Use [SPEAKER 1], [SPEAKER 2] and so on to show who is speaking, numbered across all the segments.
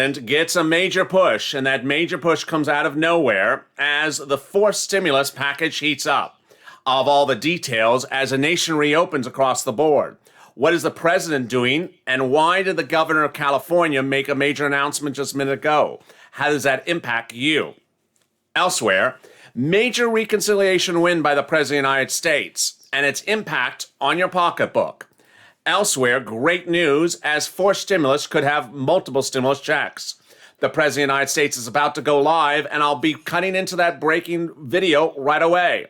[SPEAKER 1] president gets a major push, and that major push comes out of nowhere as the fourth stimulus package heats up. Of all the details as a nation reopens across the board. What is the president doing, and why did the governor of California make a major announcement just a minute ago? How does that impact you? Elsewhere, major reconciliation win by the President of the United States and its impact on your pocketbook. Elsewhere, great news as fourth stimulus could have multiple stimulus checks. The President of the United States is about to go live, and I'll be cutting into that breaking video right away.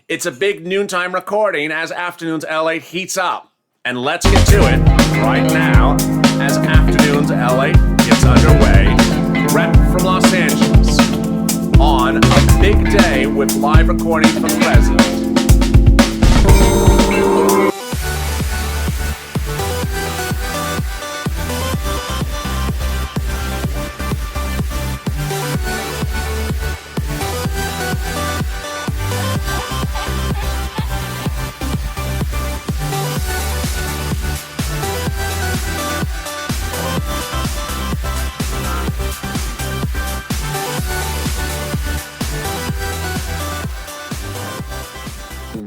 [SPEAKER 1] It's a big noontime recording as Afternoons LALATE heats up. And let's get to it right now as Afternoons LALATE gets underway. Direct from Los Angeles on a big day with live recording from the president.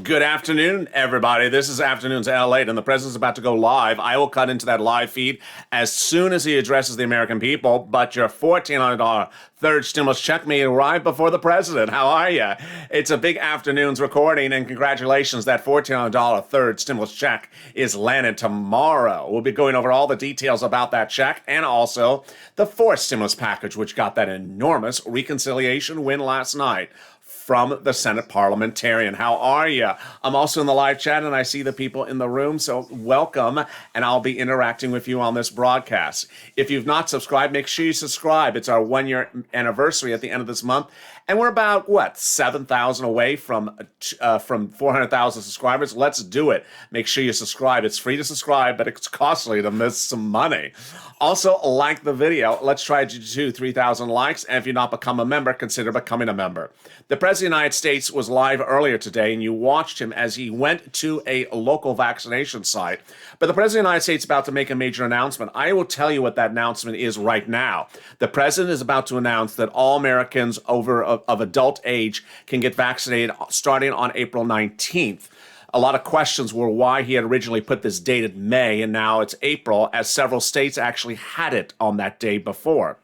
[SPEAKER 1] Good afternoon, everybody. This is Afternoons LALATE, and the president's about to go live. I will cut into that live feed as soon as he addresses the American people, but your $1,400 third stimulus check may arrive before the president. How are you? It's a big afternoon's recording, and congratulations, that $1,400 third stimulus check is landed tomorrow. We'll be going over all the details about that check and also the fourth stimulus package, which got that enormous reconciliation win last night from the Senate parliamentarian. How are you? I'm also in the live chat, and I see the people in the room, so welcome, and I'll be interacting with you on this broadcast. If you've not subscribed, make sure you subscribe. It's our 1-year anniversary at the end of this month, and we're about, 7,000 away from 400,000 subscribers. Let's do it. Make sure you subscribe. It's free to subscribe, but it's costly to miss some money. Also, like the video. Let's try to do 3,000 likes, and if you've not become a member, consider becoming a member. The President of the United States was live earlier today, and you watched him as he went to a local vaccination site. But the President of the United States is about to make a major announcement. I will tell you what that announcement is right now. The President is about to announce that all Americans of adult age can get vaccinated starting on April 19th. A lot of questions were why he had originally put this date in May, and now it's April, as several states actually had it on that day before.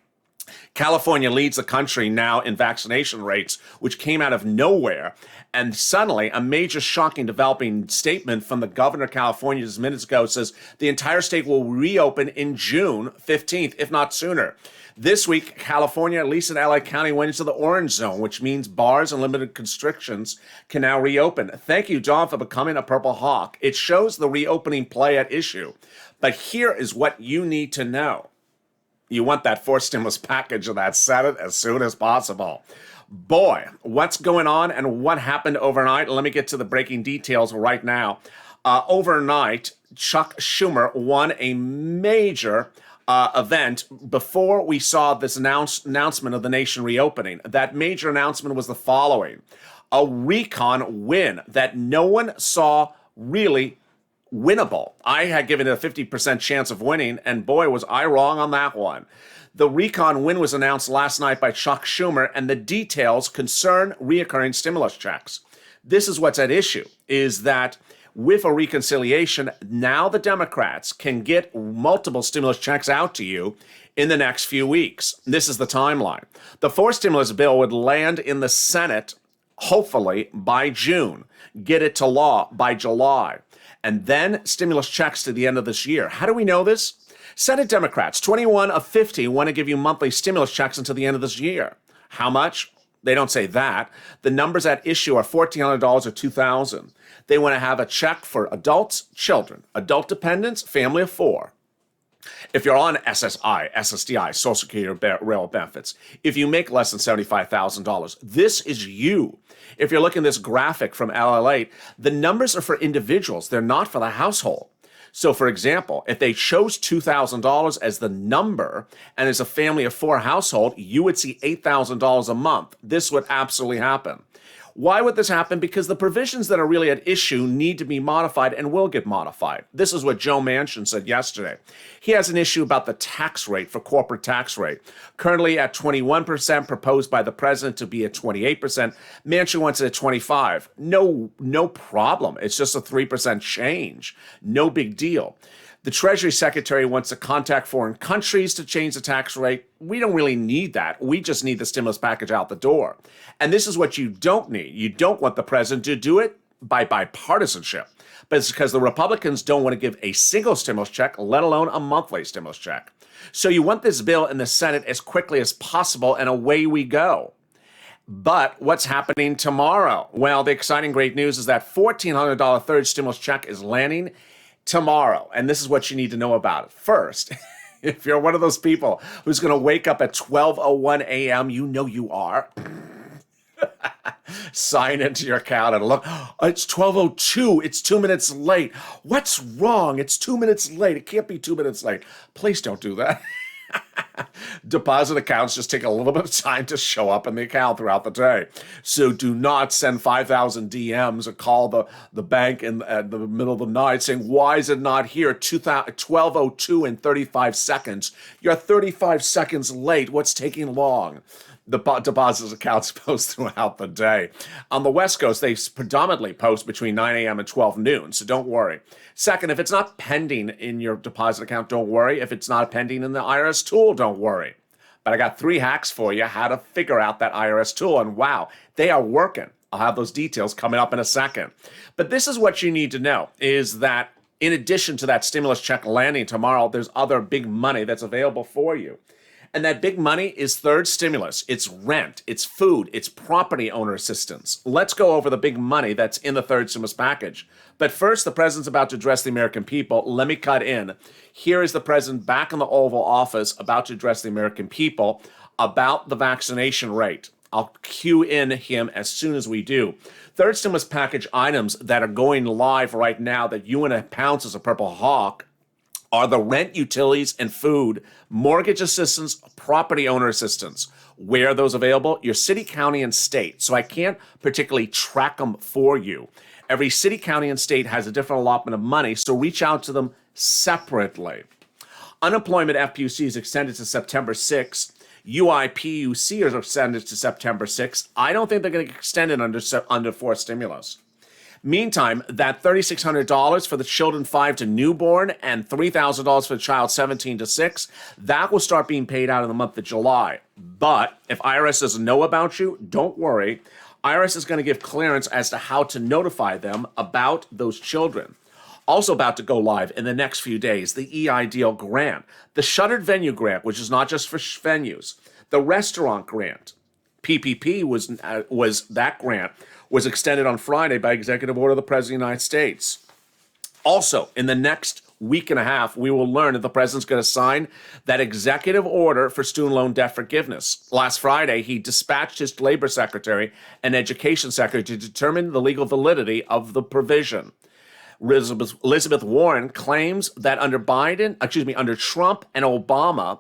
[SPEAKER 1] California leads the country now in vaccination rates, which came out of nowhere. And suddenly, a major shocking developing statement from the governor of California just minutes ago says the entire state will reopen in June 15th, if not sooner. This week, California, at least in LA County, went into the orange zone, which means bars and limited constrictions can now reopen. Thank you, John, for becoming a Purple Hawk. It shows the reopening play at issue. But here is what you need to know. You want that fourth stimulus package of that Senate as soon as possible. Boy, what's going on and what happened overnight? Let me get to the breaking details right now. Overnight, Chuck Schumer won a major event before we saw this announcement of the nation reopening. That major announcement was the following: a recon win that no one saw really winnable. I had given it a 50% chance of winning, and boy, was I wrong on that one. The recon win was announced last night by Chuck Schumer, and the details concern reoccurring stimulus checks. This is what's at issue, is that with a reconciliation, now the Democrats can get multiple stimulus checks out to you in the next few weeks. This is the timeline. The fourth stimulus bill would land in the Senate, hopefully, by June. Get it to law by July. And then stimulus checks to the end of this year. How do we know this? Senate Democrats, 21 of 50, want to give you monthly stimulus checks until the end of this year. How much? They don't say that. The numbers at issue are $1,400 or $2,000. They want to have a check for adults, children, adult dependents, family of 4. If you're on SSI, SSDI, Social Security or rail benefits, if you make less than $75,000, this is you. If you're looking at this graphic from LALATE, the numbers are for individuals. They're not for the household. So, for example, if they chose $2,000 as the number and as a family of 4 household, you would see $8,000 a month. This would absolutely happen. Why would this happen? Because the provisions that are really at issue need to be modified and will get modified. This is what Joe Manchin said yesterday. He has an issue about the tax rate for corporate tax rate. Currently at 21%, proposed by the president to be at 28%. Manchin wants it at 25%. No problem. It's just a 3% change. No big deal. The Treasury Secretary wants to contact foreign countries to change the tax rate. We don't really need that. We just need the stimulus package out the door. And this is what you don't need. You don't want the president to do it by bipartisanship. But it's because the Republicans don't want to give a single stimulus check, let alone a monthly stimulus check. So you want this bill in the Senate as quickly as possible, and away we go. But what's happening tomorrow? Well, the exciting great news is that $1,400 third stimulus check is landing tomorrow. And this is what you need to know about it. First, if you're one of those people who's going to wake up at 12:01 a.m., you know you are. Sign into your account and look, oh, it's 12:02. It's 2 minutes late. What's wrong? It's 2 minutes late. It can't be 2 minutes late. Please don't do that. Deposit accounts just take a little bit of time to show up in the account throughout the day. So do not send 5,000 DMs or call the bank in the middle of the night saying, why is it not here? 12:02 and 35 seconds. You're 35 seconds late. What's taking long? The deposit accounts post throughout the day. On the West Coast, they predominantly post between 9 a.m. and 12 noon, so don't worry. Second, if it's not pending in your deposit account, don't worry. If it's not pending in the IRS tool, don't worry. But I got 3 hacks for you how to figure out that IRS tool, and wow, they are working. I'll have those details coming up in a second. But this is what you need to know, is that in addition to that stimulus check landing tomorrow, there's other big money that's available for you. And that big money is third stimulus. It's rent, it's food, it's property owner assistance. Let's go over the big money that's in the third stimulus package. But first, the president's about to address the American people. Let me cut in. Here is the president back in the Oval Office about to address the American people about the vaccination rate. I'll cue in him as soon as we do. Third stimulus package items that are going live right now that you want to pounce as a Purple Hawk are the rent, utilities, and food, mortgage assistance, property owner assistance. Where are those available? Your city, county, and state. So I can't particularly track them for you. Every city, county, and state has a different allotment of money, so reach out to them separately. Unemployment FPUC is extended to September 6th. UIPUC is extended to September 6th. I don't think they're going to extend it under fourth stimulus. Meantime, that $3,600 for the children 5 to newborn and $3,000 for the child 17 to 6, that will start being paid out in the month of July. But if IRS doesn't know about you, don't worry. IRS is going to give clearance as to how to notify them about those children. Also about to go live in the next few days, the EIDL grant, the shuttered venue grant, which is not just for venues, the restaurant grant. PPP was that grant was extended on Friday by executive order of the President of the United States. Also, in the next week and a half, we will learn that the President's going to sign that executive order for student loan debt forgiveness. Last Friday, he dispatched his Labor Secretary and Education Secretary to determine the legal validity of the provision. Elizabeth Warren claims that under Trump and Obama,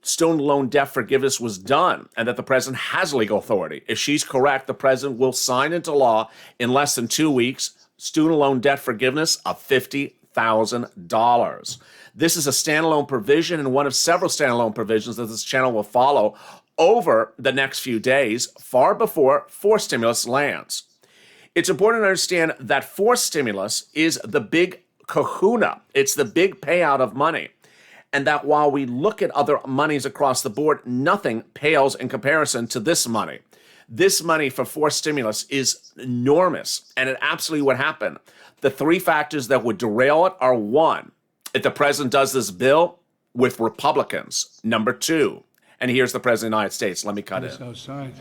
[SPEAKER 1] student loan debt forgiveness was done and that the president has legal authority. If she's correct, the president will sign into law in less than 2 weeks student loan debt forgiveness of $50,000. This is a standalone provision and one of several standalone provisions that this channel will follow over the next few days, far before fourth stimulus lands. It's important to understand that fourth stimulus is the big kahuna. It's the big payout of money. And that while we look at other monies across the board, nothing pales in comparison to this money. This money for fourth stimulus is enormous, and it absolutely would happen. The 3 factors that would derail it are: 1, if the president does this bill with Republicans; number 2, and here's the president of the United States. Let me cut in.
[SPEAKER 2] Outside.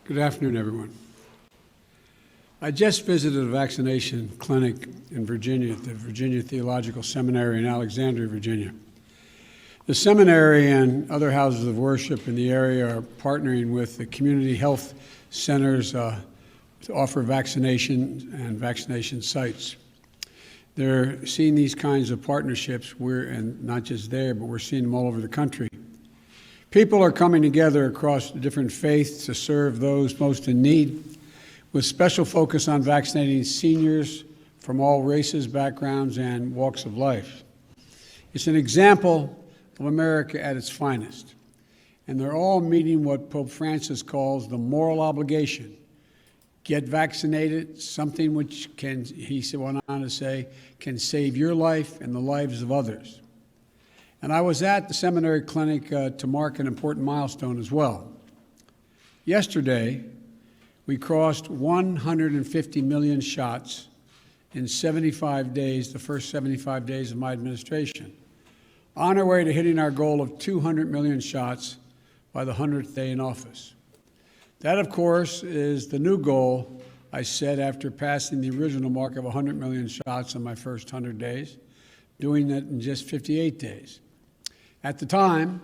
[SPEAKER 2] Good afternoon, everyone. I just visited a vaccination clinic in Virginia at the Virginia Theological Seminary in Alexandria, Virginia. The seminary and other houses of worship in the area are partnering with the community health centers to offer vaccination and vaccination sites. They're seeing these kinds of partnerships, and not just there, but we're seeing them all over the country. People are coming together across different faiths to serve those most in need, with special focus on vaccinating seniors from all races, backgrounds, and walks of life. It's an example of America at its finest, and they're all meeting what Pope Francis calls the moral obligation. Get vaccinated, something which can, he went on to say, can save your life and the lives of others. And I was at the seminary clinic to mark an important milestone as well. Yesterday, we crossed 150 million shots in 75 days, the first 75 days of my administration, on our way to hitting our goal of 200 million shots by the 100th day in office. That, of course, is the new goal I set after passing the original mark of 100 million shots in my first 100 days, doing that in just 58 days. At the time,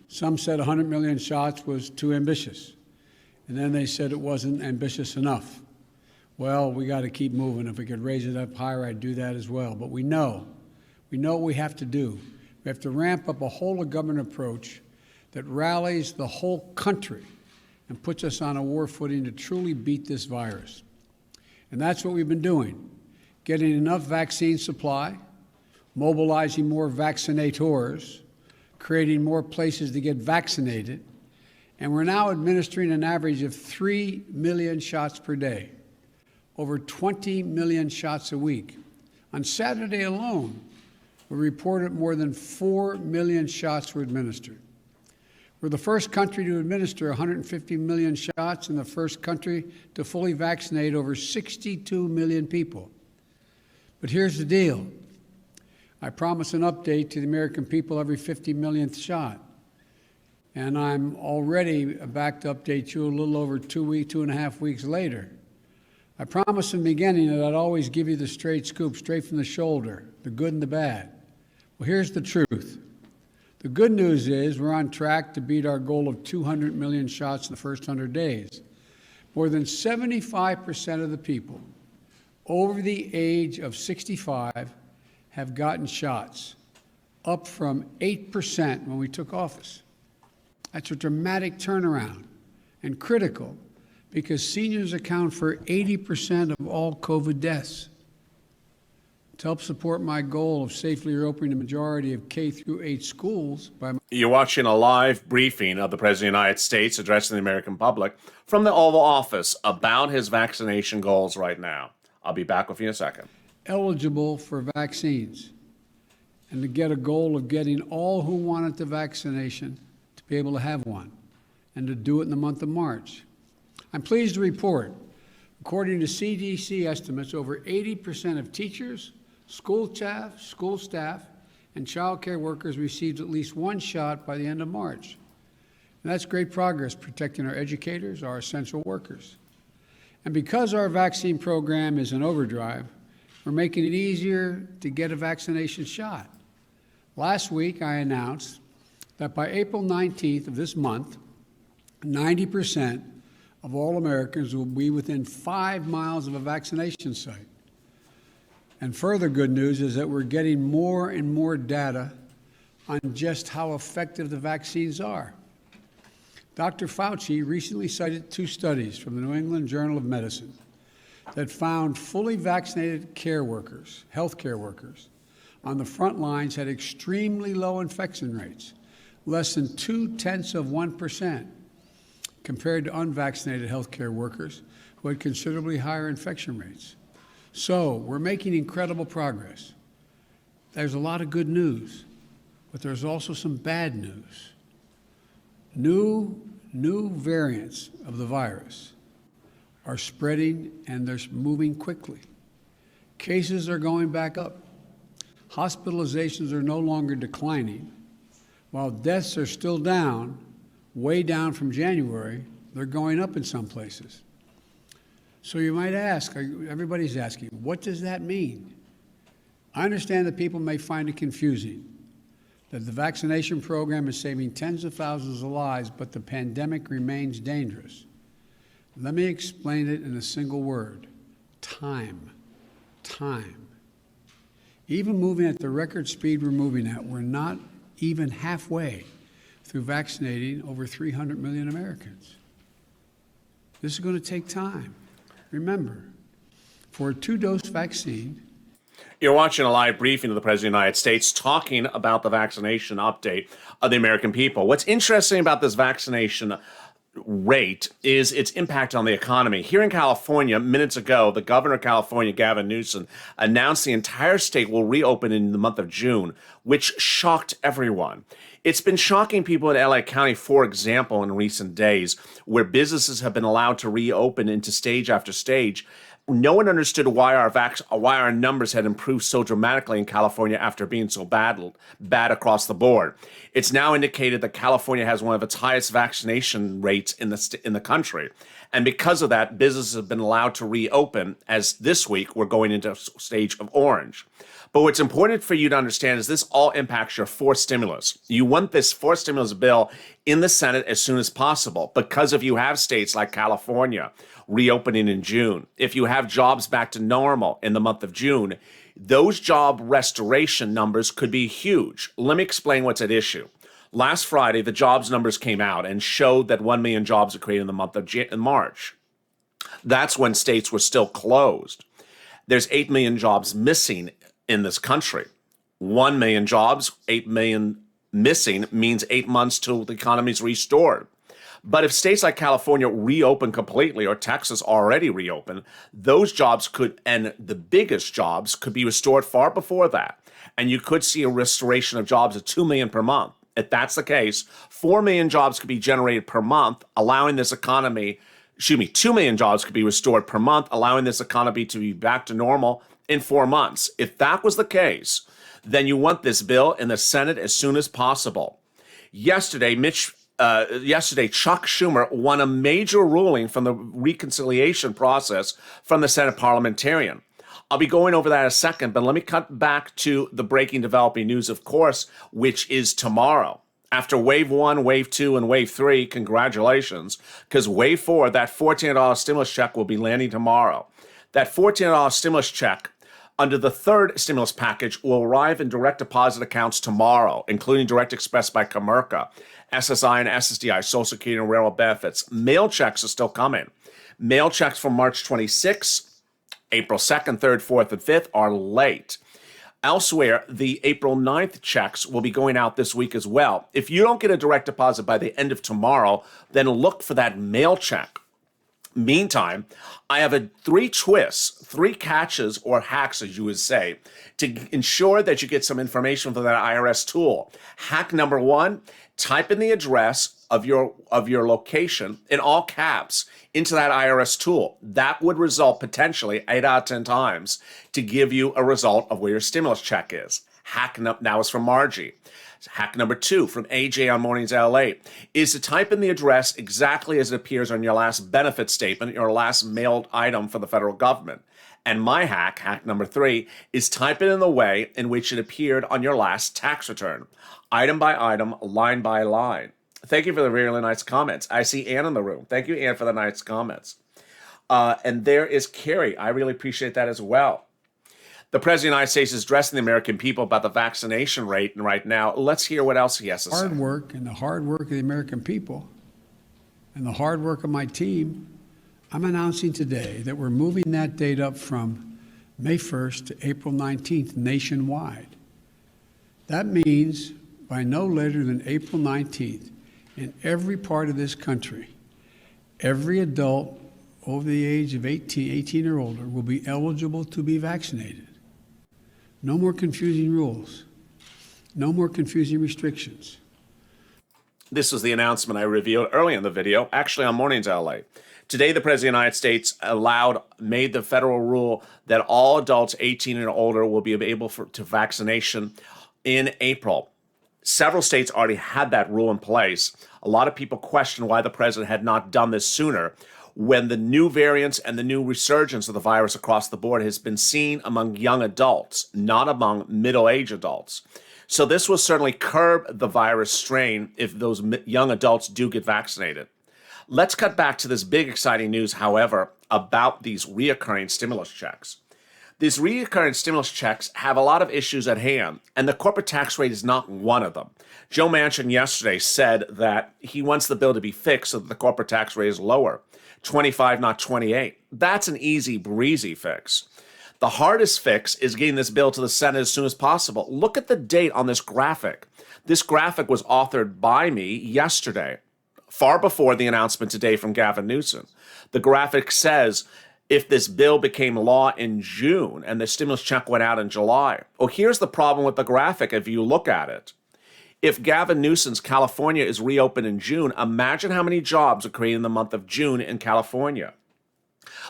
[SPEAKER 2] some said 100 million shots was too ambitious, and then they said it wasn't ambitious enough. Well, we got to keep moving. If we could raise it up higher, I'd do that as well. But we know what we have to do. We have to ramp up a whole-of-government approach that rallies the whole country and puts us on a war footing to truly beat this virus. And that's what we've been doing, getting enough vaccine supply, mobilizing more vaccinators, creating more places to get vaccinated, and we're now administering an average of 3 million shots per day, over 20 million shots a week. On Saturday alone, we reported more than 4 million shots were administered. We're the first country to administer 150 million shots and the first country to fully vaccinate over 62 million people. But here's the deal. I promise an update to the American people every 50 millionth shot. And I'm already back to update you a little over 2.5 weeks later. I promised in the beginning that I'd always give you the straight scoop, straight from the shoulder, the good and the bad. Well, here's the truth. The good news is we're on track to beat our goal of 200 million shots in the first 100 days. More than 75% of the people over the age of 65 have gotten shots, up from 8% when we took office. That's a dramatic turnaround and critical because seniors account for 80% of all COVID deaths. To help support my goal of safely reopening the majority of K through 8 schools by...
[SPEAKER 1] You're watching a live briefing of the President of the United States addressing the American public from the Oval Office about his vaccination goals right now. I'll be back with you in a second.
[SPEAKER 2] Eligible for vaccines and to get a goal of getting all who wanted the vaccination to be able to have one and to do it in the month of March. I'm pleased to report, according to CDC estimates, over 80% of teachers, school staff, and child care workers received at least one shot by the end of March. And that's great progress protecting our educators, our essential workers. And because our vaccine program is in overdrive, we're making it easier to get a vaccination shot. Last week, I announced that by April 19th of this month, 90% of all Americans will be within 5 miles of a vaccination site. And further good news is that we're getting more and more data on just how effective the vaccines are. Dr. Fauci recently cited 2 studies from the New England Journal of Medicine that found fully vaccinated care workers, healthcare workers, on the front lines had extremely low infection rates, less than 0.2%, compared to unvaccinated healthcare workers who had considerably higher infection rates. So we're making incredible progress. There's a lot of good news, but there's also some bad news. New variants of the virus are spreading and they're moving quickly. Cases are going back up. Hospitalizations are no longer declining. While deaths are still down, way down from January, they're going up in some places. So you might ask, everybody's asking, what does that mean? I understand that people may find it confusing, that the vaccination program is saving tens of thousands of lives, but the pandemic remains dangerous. Let me explain it in a single word: time. Time. Even moving at the record speed we're moving at, we're not even halfway through vaccinating over 300 million Americans. This is going to take time. Remember, for a 2-dose vaccine,
[SPEAKER 1] you're watching a live briefing of the President of the United States talking about the vaccination update of the American people. What's interesting about this vaccination rate is its impact on the economy. Here in California, minutes ago, the governor of California, Gavin Newsom, announced the entire state will reopen in the month of June, which shocked everyone. It's been shocking people in LA County, for example, in recent days, where businesses have been allowed to reopen into stage after stage. No one understood why our numbers had improved so dramatically in California after being so bad across the board. It's now indicated that California has one of its highest vaccination rates in the country. And because of that, businesses have been allowed to reopen, as this week we're going into a stage of orange. But what's important for you to understand is this all impacts your forced stimulus. You want this forced stimulus bill in the Senate as soon as possible, because if you have states like California reopening in June, if you have jobs back to normal in the month of June, those job restoration numbers could be huge. Let me explain what's at issue. Last Friday, the jobs numbers came out and showed that 1 million jobs were created in the month of March. That's when states were still closed. There's 8 million jobs missing in this country. 1 million jobs, 8 million missing means 8 months till the economy's restored. But if states like California reopen completely, or Texas already reopen, those jobs could, and the biggest jobs, could be restored far before that. And you could see a restoration of jobs of 2 million per month. If that's the case, 4 million jobs could be generated per month, allowing this economy, 2 million jobs could be restored per month, allowing this economy to be back to normal in 4 months. If that was the case, then you want this bill in the Senate as soon as possible. Yesterday, Chuck Schumer won a major ruling from the reconciliation process from the Senate parliamentarian. I'll be going over that in a second, but let me cut back to the breaking developing news, of course, which is tomorrow. After wave 1, wave 2, and wave 3, congratulations, because wave 4, that $1,400 stimulus check will be landing tomorrow. That $1,400 stimulus check under the third stimulus package will arrive in direct deposit accounts tomorrow, including Direct Express by Comerica, SSI and SSDI, Social Security and Railroad benefits. Mail checks are still coming. Mail checks from March 26th, April 2nd, 3rd, 4th, and 5th are late. Elsewhere, the April 9th checks will be going out this week as well. If you don't get a direct deposit by the end of tomorrow, then look for that mail check. Meantime, I have 3 twists, 3 catches or hacks, as you would say, to ensure that you get some information from that IRS tool. Hack number 1, type in the address of your location in all caps into that IRS tool. That would result potentially 8 out of 10 times to give you a result of where your stimulus check is. Hack now is from Margie. Hack number 2 from AJ on Mornings LALATE is to type in the address exactly as it appears on your last benefit statement, your last mailed item for the federal government. And my hack number 3, is type it in the way in which it appeared on your last tax return, item by item, line by line. Thank you for the really nice comments. I see Ann in the room. Thank you, Ann, for the nice comments. And there is Carrie. I really appreciate that as well. The President of the United States is addressing the American people about the vaccination rate right now. Let's hear what else he has to say.
[SPEAKER 2] Hard work and the hard work of the American people and the hard work of my team, I'm announcing today that we're moving that date up from May 1st to April 19th nationwide. That means by no later than April 19th, in every part of this country, every adult over the age of 18 or older will be eligible to be vaccinated. No more confusing rules. No more confusing restrictions.
[SPEAKER 1] This was the announcement I revealed early in the video, actually on Mornings LA. Today, the President of the United States made the federal rule that all adults 18 and older will be able to vaccination in April. Several states already had that rule in place. A lot of people question why the president had not done this sooner, when the new variants and the new resurgence of the virus across the board has been seen among young adults, not among middle-aged adults. So this will certainly curb the virus strain if those young adults do get vaccinated. Let's cut back to this big exciting news, however, about these reoccurring stimulus checks. These recurrent stimulus checks have a lot of issues at hand, and the corporate tax rate is not one of them. Joe Manchin yesterday said that he wants the bill to be fixed so that the corporate tax rate is lower, 25, not 28. That's an easy breezy fix. The hardest fix is getting this bill to the Senate as soon as possible. Look at the date on this graphic. This graphic was authored by me yesterday, far before the announcement today from Gavin Newsom. The graphic says if this bill became law in June and the stimulus check went out in July. Well, here's the problem with the graphic if you look at it. If Gavin Newsom's California is reopened in June, imagine how many jobs are created in the month of June in California.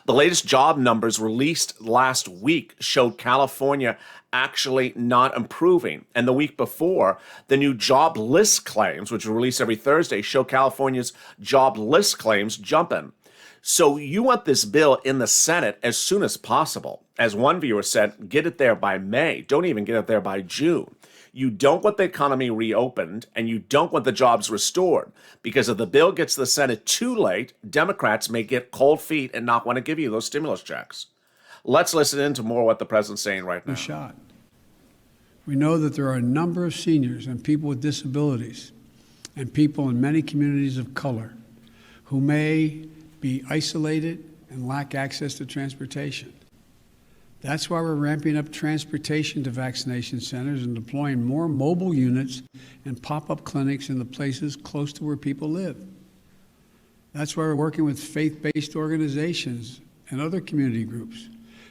[SPEAKER 1] The latest job numbers released last week showed California actually not improving. And the week before, the new job list claims, which are released every Thursday, show California's job list claims jumping. So you want this bill in the Senate as soon as possible. As one viewer said, get it there by May. Don't even get it there by June. You don't want the economy reopened, and you don't want the jobs restored, because if the bill gets to the Senate too late, Democrats may get cold feet and not want to give you those stimulus checks. Let's listen into more what the president's saying right now.
[SPEAKER 2] Shot. We know that there are a number of seniors and people with disabilities and people in many communities of color who may be isolated and lack access to transportation. That's why we're ramping up transportation to vaccination centers and deploying more mobile units and pop-up clinics in the places close to where people live. That's why we're working with faith-based organizations and other community groups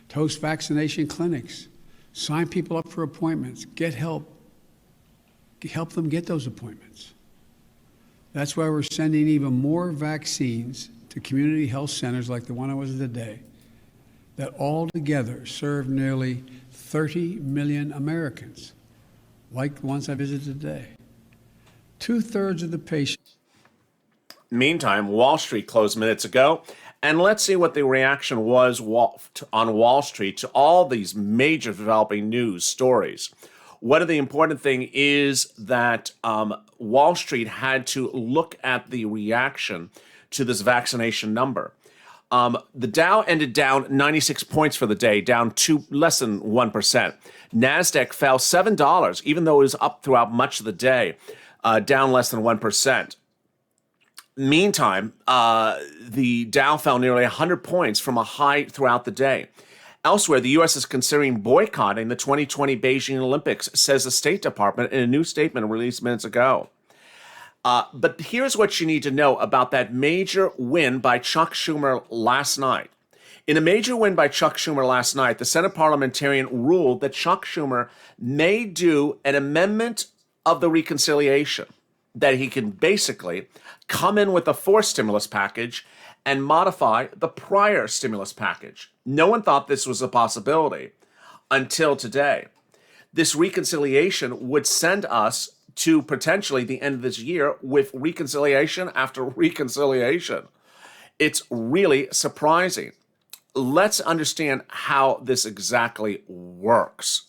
[SPEAKER 2] to host vaccination clinics, sign people up for appointments, get help them get those appointments. That's why we're sending even more vaccines to community health centers like the one I was at today, that altogether serve nearly 30 million Americans, like the ones I visited today. 2/3 of the patients.
[SPEAKER 1] Meantime, Wall Street closed minutes ago, and let's see what the reaction was on Wall Street to all these major developing news stories. One of the important thing is that Wall Street had to look at the reaction to this vaccination number. The Dow ended down 96 points for the day, down less than 1%. NASDAQ fell $7, even though it was up throughout much of the day, down less than 1%. Meantime, the Dow fell nearly 100 points from a high throughout the day. Elsewhere, the U.S. is considering boycotting the 2020 Beijing Olympics, says the State Department in a new statement released minutes ago. But here's what you need to know about that major win by Chuck Schumer last night. In a major win by Chuck Schumer last night, the Senate parliamentarian ruled that Chuck Schumer may do an amendment of the reconciliation, that he can basically come in with a fourth stimulus package and modify the prior stimulus package. No one thought this was a possibility until today. This reconciliation would send us to potentially the end of this year with reconciliation after reconciliation. It's really surprising. Let's understand how this exactly works.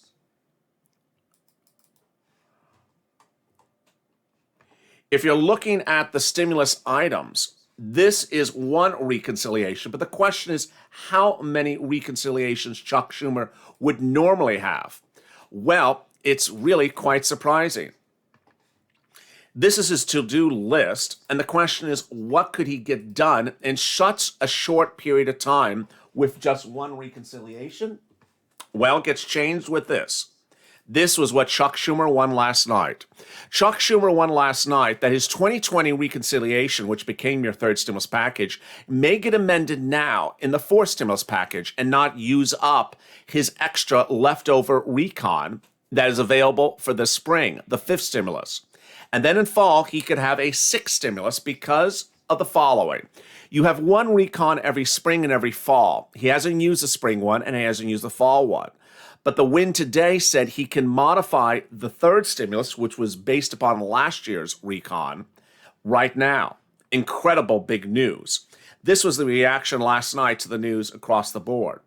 [SPEAKER 1] If you're looking at the stimulus items, this is one reconciliation, but the question is how many reconciliations Chuck Schumer would normally have. Well, it's really quite surprising. This is his to-do list, and the question is, what could he get done in such a short period of time with just one reconciliation? Well, it gets changed with this. This was what Chuck Schumer won last night. Chuck Schumer won last night that his 2020 reconciliation, which became your third stimulus package, may get amended now in the fourth stimulus package and not use up his extra leftover recon that is available for the spring, the fifth stimulus. And then in fall, he could have a sixth stimulus because of the following. You have one recon every spring and every fall. He hasn't used the spring one and he hasn't used the fall one. But the win today said he can modify the third stimulus, which was based upon last year's recon, right now. Incredible big news. This was the reaction last night to the news across the board.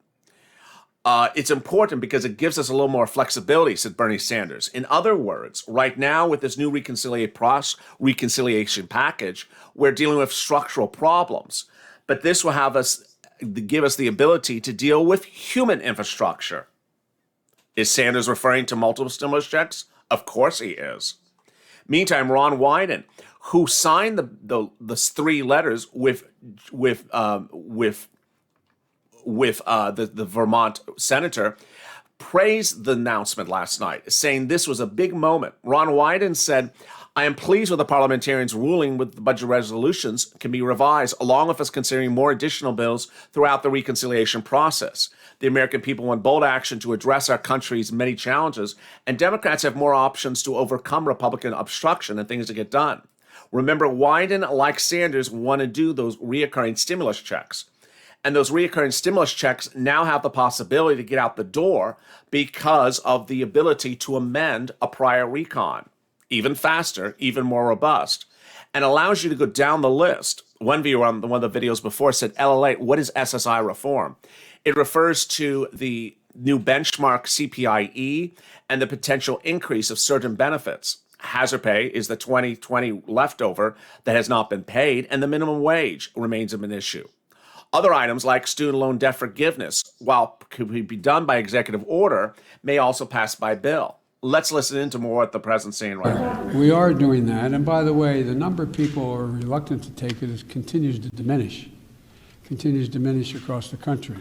[SPEAKER 1] It's important because it gives us a little more flexibility, said Bernie Sanders. In other words, right now with this new reconciliation package, we're dealing with structural problems. But this will give us the ability to deal with human infrastructure. Is Sanders referring to multiple stimulus checks? Of course he is. Meantime, Ron Wyden, who signed the three letters with the Vermont senator, praised the announcement last night, saying this was a big moment. Ron Wyden said, I am pleased with the parliamentarians' ruling with the budget resolutions can be revised, along with us considering more additional bills throughout the reconciliation process. The American people want bold action to address our country's many challenges, and Democrats have more options to overcome Republican obstruction and things to get done. Remember, Wyden, like Sanders, want to do those reoccurring stimulus checks. And those reoccurring stimulus checks now have the possibility to get out the door because of the ability to amend a prior recon, even faster, even more robust, and allows you to go down the list. One viewer on one of the videos before said, LALATE, what is SSI reform? It refers to the new benchmark CPIE and the potential increase of certain benefits. Hazard pay is the 2020 leftover that has not been paid, and the minimum wage remains an issue. Other items like student loan debt forgiveness, while could be done by executive order, may also pass by bill. Let's listen into more what the president's saying right now.
[SPEAKER 2] We are doing that. And by the way, the number of people who are reluctant to take it continues to diminish across the country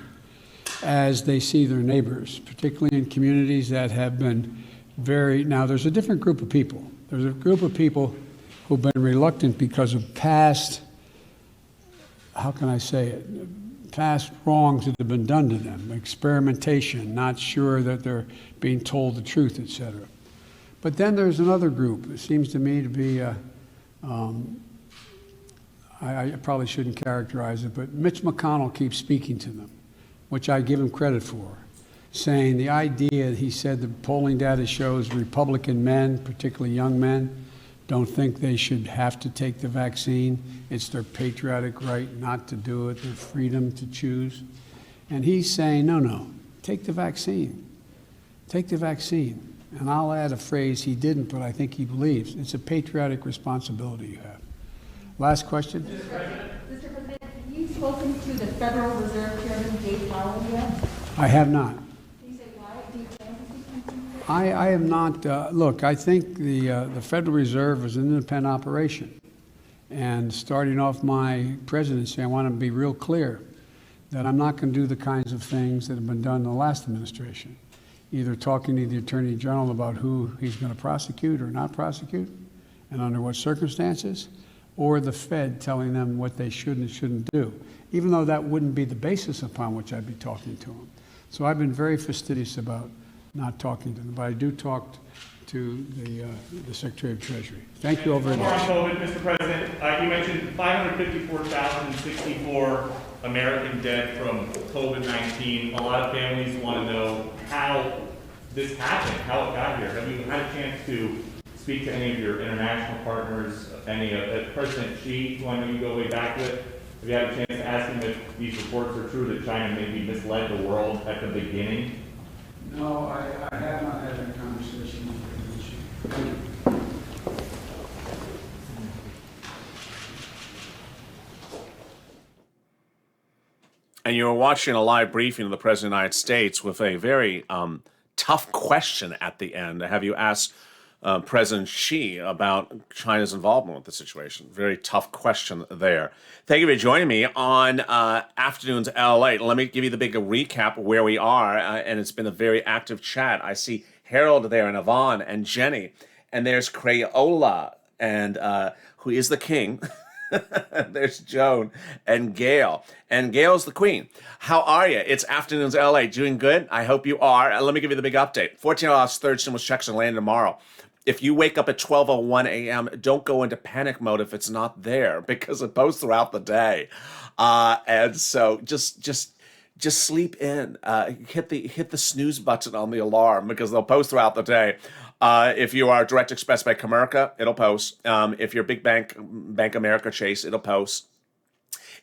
[SPEAKER 2] as they see their neighbors, particularly in communities that have been now there's a different group of people. There's a group of people who've been reluctant because of past, how can I say it, past wrongs that have been done to them, experimentation, not sure that they're being told the truth, etc. But then there's another group. It seems to me to be, I probably shouldn't characterize it, but Mitch McConnell keeps speaking to them, which I give him credit for, saying the idea, he said the polling data shows Republican men, particularly young men, don't think they should have to take the vaccine. It's their patriotic right not to do it, their freedom to choose. And he's saying, no, take the vaccine. Take the vaccine. And I'll add a phrase he didn't, but I think he believes. It's a patriotic responsibility you have. Last question.
[SPEAKER 3] Mr. President, have you spoken to the Federal Reserve Chairman, Jay Powell, yet?
[SPEAKER 2] I have not.
[SPEAKER 3] Can you say why? Do you plan to speak to him?
[SPEAKER 2] I am not, look, I think the Federal Reserve is an independent operation. And starting off my presidency, I want to be real clear that I'm not going to do the kinds of things that have been done in the last administration, either talking to the Attorney General about who he's going to prosecute or not prosecute, and under what circumstances, or the Fed telling them what they should and shouldn't do, even though that wouldn't be the basis upon which I'd be talking to them. So I've been very fastidious about not talking to them, but I do talk to the Secretary of Treasury. Thank you all very much.
[SPEAKER 4] More on COVID, Mr. President. You mentioned 554,064 American dead from COVID-19. A lot of families want to know how this happened, how it got here. Have you had a chance to speak to any of your international partners, any of President Xi, who I know you go way back with? Have you had a chance to ask him if these reports are true that China maybe misled the world at the beginning?
[SPEAKER 2] No, I have not had that conversation with Xi. Thank you.
[SPEAKER 1] And you were watching a live briefing of the President of the United States with a very tough question at the end. Have you asked President Xi about China's involvement with the situation? Very tough question there. Thank you for joining me on Afternoons LALATE. Let me give you the big recap of where we are, and it's been a very active chat. I see Harold there, and Yvonne, and Jenny, and there's Crayola, and who is the king. There's Joan and Gail. And Gail's the queen. How are you? It's Afternoons LA. Doing good? I hope you are. Let me give you the big update. $14 third stimulus checks are landing tomorrow. If you wake up at 12:01 a.m., don't go into panic mode if it's not there, because it posts throughout the day. And so just sleep in. Hit the snooze button on the alarm, because they'll post throughout the day. If you are Direct Express Bank America, it'll post. If you're Big Bank America Chase, it'll post.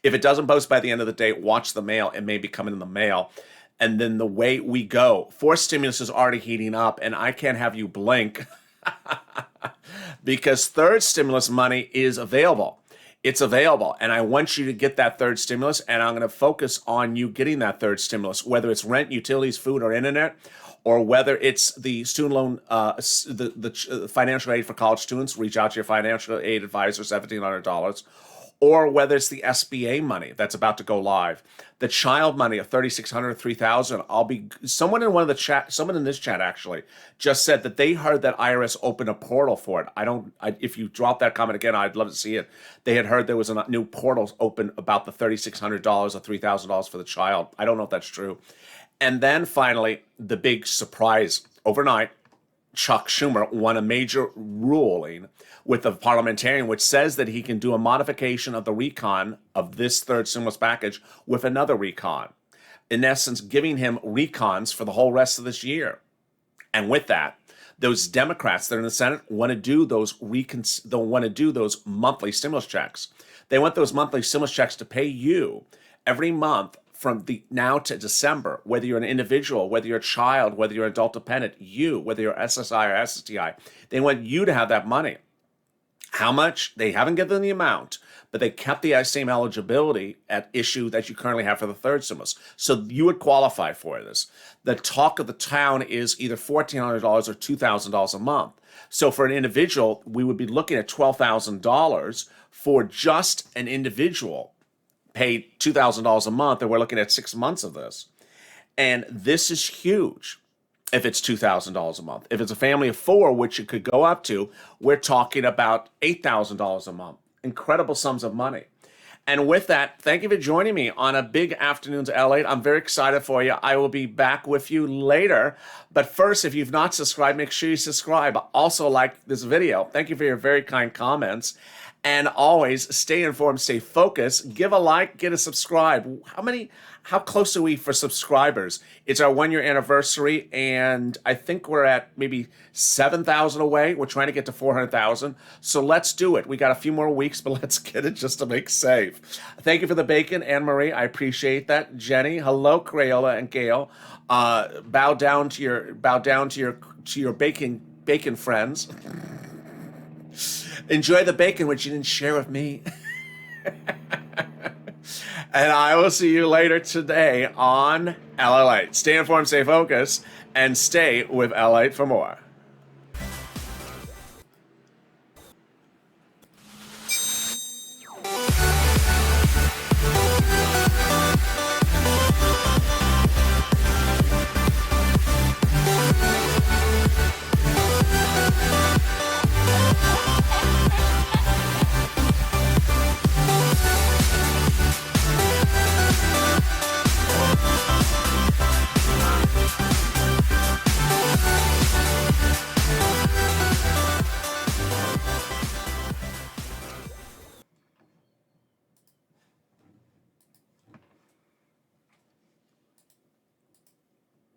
[SPEAKER 1] If it doesn't post by the end of the day, watch the mail. It may be coming in the mail. And then the way we go, fourth stimulus is already heating up, and I can't have you blink because third stimulus money is available. It's available, and I want you to get that third stimulus, and I'm going to focus on you getting that third stimulus, whether it's rent, utilities, food, or internet, or whether it's the student loan, the financial aid for college students, reach out to your financial aid advisor, $1,700, or whether it's the SBA money that's about to go live, the child money of $3,600, $3,000. Someone in one of the chat, someone in this chat actually just said that they heard that IRS opened a portal for it. If you drop that comment again, I'd love to see it. They had heard there was a new portal open about the $3,600 or $3,000 for the child. I don't know if that's true. And then finally, the big surprise overnight, Chuck Schumer won a major ruling with the parliamentarian, which says that he can do a modification of the recon of this third stimulus package with another recon. In essence, giving him recons for the whole rest of this year. And with that, those Democrats that are in the Senate want to do those monthly stimulus checks. They want those monthly stimulus checks to pay you every month from now to December, whether you're an individual, whether you're a child, whether you're an adult dependent, whether you're SSI or SSDI, they want you to have that money. How much? They haven't given the amount, but they kept the same eligibility at issue that you currently have for the third stimulus. So you would qualify for this. The talk of the town is either $1,400 or $2,000 a month. So for an individual, we would be looking at $12,000 for just an individual. Pay $2,000 a month, and we're looking at 6 months of this. And this is huge if it's $2,000 a month. If it's a family of four, which it could go up to, we're talking about $8,000 a month. Incredible sums of money. And with that, thank you for joining me on a big Afternoons LATE. I'm very excited for you. I will be back with you later. But first, if you've not subscribed, make sure you subscribe. Also like this video. Thank you for your very kind comments. And always stay informed, stay focused, give a like, get a subscribe. How close are we for subscribers? It's our 1 year anniversary, and I think we're at maybe 7,000 away. We're trying to get to 400,000. So let's do it. We got a few more weeks, but let's get it just to make safe. Thank you for the bacon, Anne Marie. I appreciate that. Jenny, hello, Crayola and Gail. Bow down to your bacon friends. Enjoy the bacon, which you didn't share with me. And I will see you later today on LALATE. Stay informed, stay focused, and stay with LALATE for more.